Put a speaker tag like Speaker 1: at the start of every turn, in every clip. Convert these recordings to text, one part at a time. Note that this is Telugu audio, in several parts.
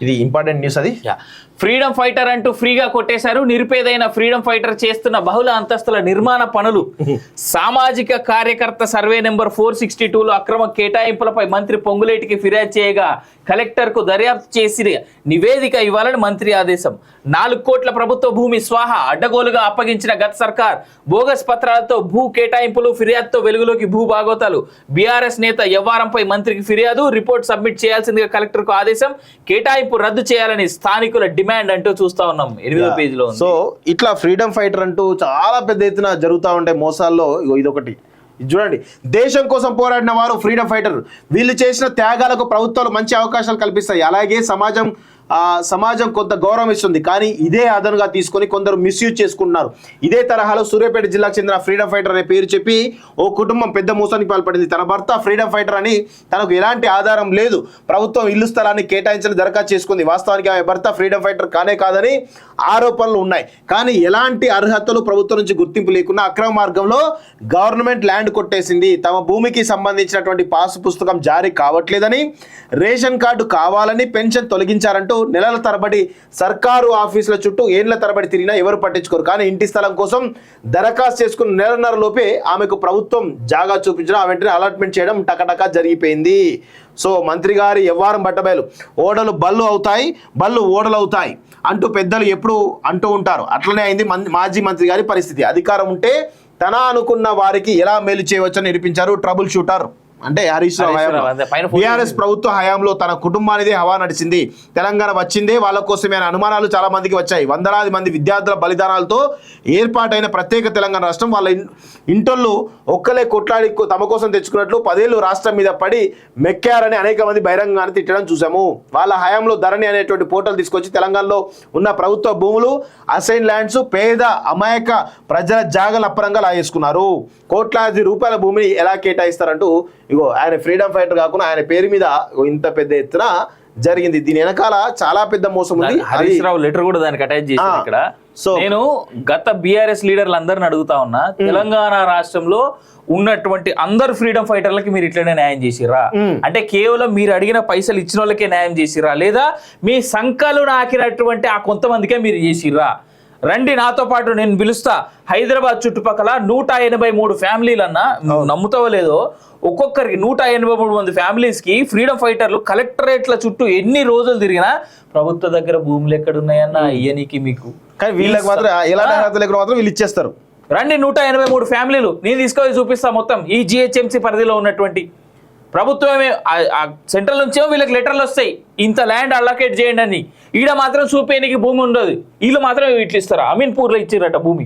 Speaker 1: ఇది ఇంపార్టెంట్ న్యూస్. అది
Speaker 2: ఫ్రీడమ్ ఫైటర్ అంటూ ఫ్రీగా కొట్టేశారు. నిరుపేదైన ఫ్రీడమ్ ఫైటర్ చేస్తున్న బహుళ అంతస్తుల నిర్మాణ పనులు. సామాజిక కార్యకర్త సర్వే నెంబర్ 462లో అక్రమ కేటాయింపులపై మంత్రి పొంగులేటికి ఫిర్యాదు చేయగా కలెక్టర్ కు దర్యాప్తు చేసి నివేదిక ఇవ్వాలని మంత్రి ఆదేశం. 4 కోట్ల ప్రభుత్వ భూమి స్వాహా అడ్డగోలుగా అప్పగించిన గత సర్కార్. బోగస్ పత్రాలతో భూ కేటాయింపులు. ఫిర్యాదుతో వెలుగులోకి భూ భాగోతాలు. బీఆర్ఎస్ నేత వ్యవహారంపై మంత్రికి ఫిర్యాదు. రిపోర్ట్ సబ్మిట్ చేయాల్సిందిగా కలెక్టర్ కు ఆదేశం. కేటాయింపు రద్దు చేయాలని స్థానికుల డిమాండ్ అంటూ చూస్తా ఉన్నాం 8వ పేజీలో.
Speaker 1: సో ఇట్లా ఫ్రీడమ్ ఫైటర్ అంటూ చాలా పెద్ద ఎత్తున జరుగుతూ ఉంటాయి మోసాల్లో. ఇదొకటి చూడండి, దేశం కోసం పోరాడిన వారు ఫ్రీడమ్ ఫైటర్. వీళ్ళు చేసిన త్యాగాలకు ప్రభుత్వాలు మంచి అవకాశాలు కల్పిస్తాయి. అలాగే సమాజం కొంత గౌరవం ఇస్తుంది. కానీ ఇదే అదనుగా తీసుకొని కొందరు మిస్యూజ్ చేసుకుంటున్నారు. ఇదే తరహాలో సూర్యాపేట జిల్లాకు చెందిన ఫ్రీడమ్ ఫైటర్ అనే పేరు చెప్పి ఓ కుటుంబం పెద్ద మోసానికి పాల్పడింది. తన భర్త ఫ్రీడమ్ ఫైటర్ అని తనకు ఎలాంటి ఆధారం లేదు, ప్రభుత్వం ఇల్లు స్థలాన్ని కేటాయించాలని దరఖాస్తు చేసుకుంది. వాస్తవానికి ఆమె భర్త ఫ్రీడమ్ ఫైటర్ కాదని ఆరోపణలు ఉన్నాయి. కానీ ఎలాంటి అర్హతలు ప్రభుత్వం నుంచి గుర్తింపు లేకుండా అక్రమ మార్గంలో గవర్నమెంట్ ల్యాండ్ కొట్టేసింది. తమ భూమికి సంబంధించినటువంటి పాసు పుస్తకం జారీ కావట్లేదని, రేషన్ కార్డు కావాలని, పెన్షన్ తొలగించారంటూ నెలల తరబడి సర్కారు ఆఫీసుల చుట్టూ ఏళ్ల తరబడి తిరిగినా ఎవరు పట్టించుకోరు. కానీ ఇంటి స్థలం కోసం దరఖాస్తు చేసుకున్న నెలన్నర లోపే ఆమెకు ప్రభుత్వం జాగా చూపించడం, వెంటనే అలాట్మెంట్ చేయడం టకటకా జరిగిపోయింది. సో మంత్రి గారి వ్యవహారం బట్టబయలు. ఓడలు బళ్ళు అవుతాయి, బళ్ళు ఓడలు అవుతాయి అంటూ పెద్దలు ఎప్పుడు అంటూ ఉంటారు. అట్లనే అయింది మాజీ మంత్రి గారి పరిస్థితి. అధికారం ఉంటే తన అనుకున్న వారికి ఎలా మేలు చేయవచ్చని నిరూపించారు ట్రబుల్ షూటర్. అంటే హరీష్ రావు బీఆర్ఎస్ ప్రభుత్వ హయాంలో తన కుటుంబానిదే హవా నడిచింది. తెలంగాణ వచ్చిందే వాళ్ళ కోసమే అనే అనుమానాలు చాలా మందికి వచ్చాయి. వందలాది మంది విద్యార్థుల బలిదానాలతో ఏర్పాటైన ప్రత్యేక తెలంగాణ రాష్ట్రం వాళ్ళ ఇంటోళ్ళు ఒక్కలే కొట్లాడి తమ కోసం తెచ్చుకున్నట్లు 10 ఏళ్ళు రాష్ట్రం మీద పడి మెక్కారని అనేక మంది బహిరంగాన్ని తిట్టడం చూసాము. వాళ్ళ హయాంలో ధరణి అనేటువంటి పోర్టల్ తీసుకొచ్చి తెలంగాణలో ఉన్న ప్రభుత్వ భూములు, అసైన్ ల్యాండ్స్, పేద అమాయక ప్రజల జాగలు అప్పరంగా లాగేసుకున్నారు. కోట్లాది రూపాయల భూమిని ఎలా కేటాయిస్తారంటూ ఆయన ఫ్రీడమ్ ఫైటర్ కాకుండా ఆయన పేరు మీద ఇంత పెద్ద ఎత్తున జరిగింది. దీని వెనకాల చాలా పెద్ద మోసం ఉంది.
Speaker 2: హరీష్ రావు లెటర్ కూడా దానికి అటాచ్ చేశారు ఇక్కడ. సో నేను గత బీఆర్ఎస్ లీడర్లు అందరిని అడుగుతా ఉన్నా, తెలంగాణ రాష్ట్రంలో ఉన్నటువంటి అందరు ఫ్రీడమ్ ఫైటర్లకి మీరు ఇట్లనే న్యాయం చేసిరా? అంటే కేవలం మీరు అడిగిన పైసలు ఇచ్చిన వాళ్ళకే న్యాయం చేసిరా, లేదా మీ సంఖలు నాకినటువంటి ఆ కొంతమందికే మీరు చేసిరా? రండి నాతో పాటు, నేను పిలుస్తా. హైదరాబాద్ చుట్టుపక్కల 183 ఫ్యామిలీలన్నా, నమ్ముతావో లేదో, ఒక్కొక్కరికి 183 మంది ఫ్యామిలీస్ కి ఫ్రీడమ్ ఫైటర్లు కలెక్టరేట్ల చుట్టూ ఎన్ని రోజులు తిరిగినా ప్రభుత్వ దగ్గర భూములు ఎక్కడున్నాయన్నా ఇయ్యనికి మీకు.
Speaker 1: కానీ వీళ్ళకి మాత్రం ఎలాంటి అర్హత లేకుండా మాత్రం వీళ్ళు ఇచ్చేస్తారు.
Speaker 2: రండి 183 ఫ్యామిలీలు నేను తీసుకొని చూపిస్తా. మొత్తం ఈ జిహెచ్ఎంసీ పరిధిలో ఉన్నటువంటి ప్రభుత్వమే సెంట్రల్ నుంచేమో వీళ్ళకి లెటర్లు వస్తాయి, ఇంత ల్యాండ్ అలొకేట్ చేయండి అని. ఈడ మాత్రం చూపేనికి భూమి ఉండదు. వీళ్ళు మాత్రం ఇట్లు ఇస్తారా? అమీన్పూర్లో ఇచ్చిరట భూమి.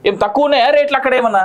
Speaker 2: ఏం తక్కువ ఉన్నాయా రేట్లు అక్కడ ఏమన్నా?